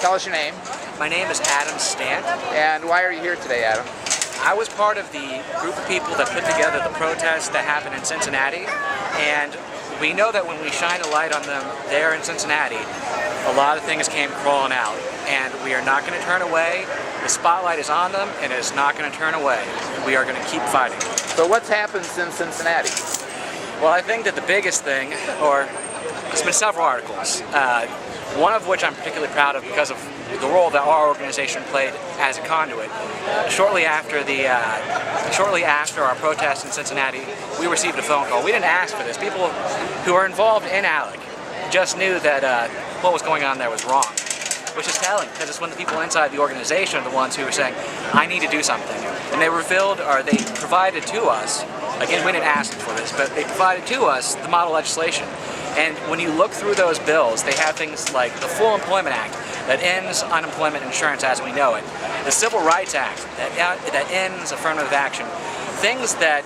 Tell us your name. My name is Adam Stant. And why are you here today, Adam? I was part of the group of people that put together the protest that happened in Cincinnati, and we know that when we shine a light on them there in Cincinnati, a lot of things came crawling out, and we are not going to turn away. The spotlight is on them, and it is not going to turn away. We are going to keep fighting. So what's happened since Cincinnati? Well, I think that the biggest thing, or there's been several articles, one of which I'm particularly proud of because of the role that our organization played as a conduit. Shortly after our protest in Cincinnati, we received a phone call. We didn't ask for this. People who are involved in ALEC just knew that what was going on there was wrong, which is telling, because it's when the people inside the organization are the ones who are saying, I need to do something. And they provided to us, again, we didn't ask for this, but they provided to us the model legislation. And when you look through those bills, they have things like the Full Employment Act that ends unemployment insurance as we know it, the Civil Rights Act that ends affirmative action, things that,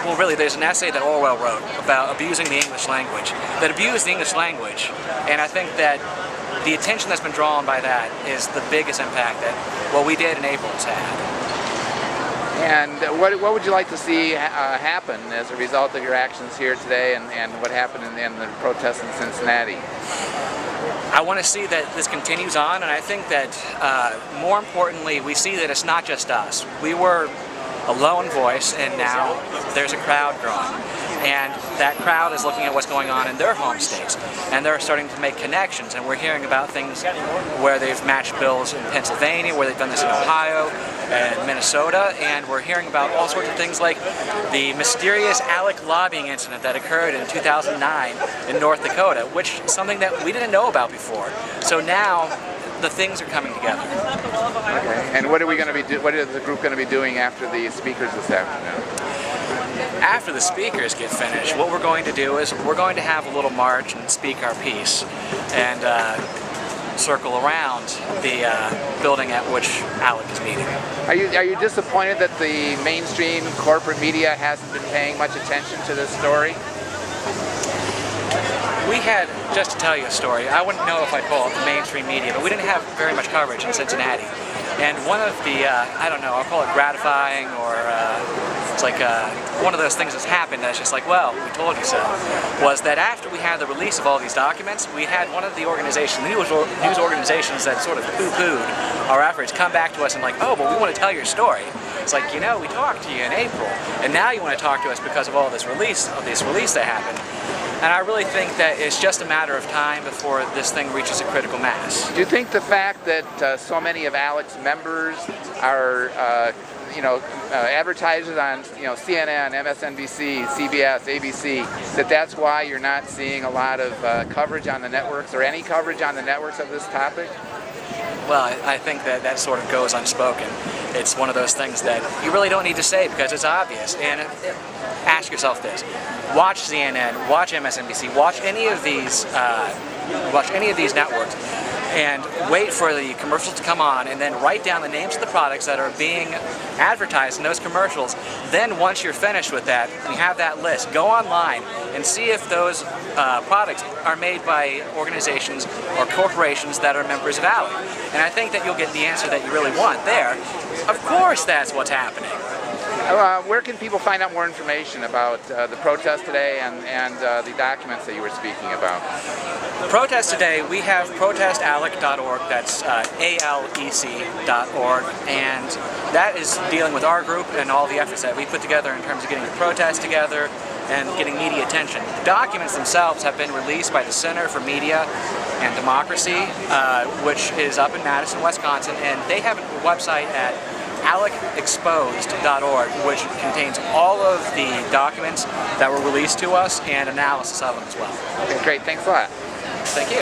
well, really, there's an essay that Orwell wrote about abusing the English language, that abuse the English language, and I think that the attention that's been drawn by that is the biggest impact that what we did in April has had. And what would you like to see happen as a result of your actions here today and what happened in the protest in Cincinnati? I want to see that this continues on, and I think that more importantly, we see that it's not just us. We were a lone voice, and now there's a crowd growing. And that crowd is looking at what's going on in their home states, and they're starting to make connections, and we're hearing about things where they've matched bills in Pennsylvania, where they've done this in Ohio and Minnesota, and we're hearing about all sorts of things like the mysterious ALEC lobbying incident that occurred in 2009 in North Dakota, which is something that we didn't know about before. So now the things are coming together. Okay. And what are we going to be what is the group going to be doing after the speakers this afternoon? After the speakers get finished, what we're going to do is we're going to have a little march and speak our piece and circle around the building at which ALEC is meeting. Are you disappointed that the mainstream corporate media hasn't been paying much attention to this story? We had, just to tell you a story, I wouldn't know if I'd call it the mainstream media, but we didn't have very much coverage in Cincinnati. And one of the, I don't know, I'll call it gratifying, or it's like one of those things that's happened that's just like, well, we told you so, was that after we had the release of all these documents, we had one of the organizations, news organizations that sort of poo-pooed our efforts come back to us and like, oh, but we want to tell your story. It's like, you know, we talked to you in April, and now you want to talk to us because of all this release that happened. And I really think that it's just a matter of time before this thing reaches a critical mass. Do you think the fact that so many of ALEC's members are, advertisers on, CNN, MSNBC, CBS, ABC, that's why you're not seeing a lot of coverage on the networks or any coverage on the networks of this topic? Well, I think that sort of goes unspoken. It's one of those things that you really don't need to say because it's obvious. And ask yourself this: watch CNN, watch MSNBC, watch any of these networks, and wait for the commercials to come on, and then write down the names of the products that are being advertised in those commercials. Then once you're finished with that, we have that list. Go online and see if those products are made by organizations or corporations that are members of ALEC. And I think that you'll get the answer that you really want there. Of course that's what's happening. Where can people find out more information about the protest today and the documents that you were speaking about? The protest today, we have protestalec.org, that's ALEC.org, and that is dealing with our group and all the efforts that we put together in terms of getting the protest together and getting media attention. The documents themselves have been released by the Center for Media and Democracy, which is up in Madison, Wisconsin, and they have a website at alecexposed.org, which contains all of the documents that were released to us and analysis of them as well. Okay, great. Thanks a lot. Thank you.